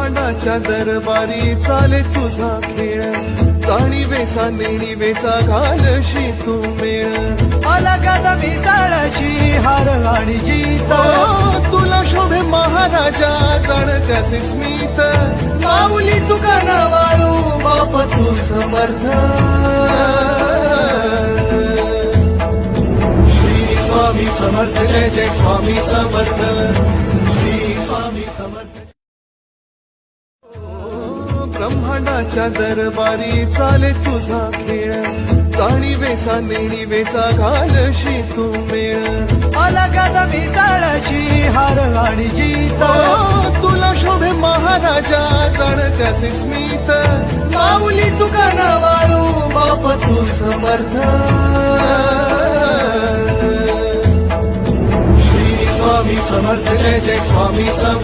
ब्रह्मांडाच्या दरबारी चाले तुझा खेळ, जाणीवेचा नेणीवेचा घालशी तू मेळ, अलगद मिसळशी हार आणि जीत, तुला शोभे महाराजा जाणत्याचे स्मित, माऊली तुका न वाळू बाप तू समर्थ, श्री स्वामी समर्थ जय जय स्वामी समर्थ, श्री स्वामी समर्थ. ब्रह्मांडाच्या दरबारी चाले तुझा खेळ, जाणीवेचा नेणीवेचा घालशी तू मेळ, अलगद मिसळशी हार आणि जीत, तुला शोभे महाराजा जाणत्याचे स्मित, माऊली तुका न वाळू बाप तू समर्थ, श्री स्वामी समर्थ जय जय स्वामी समर्थ.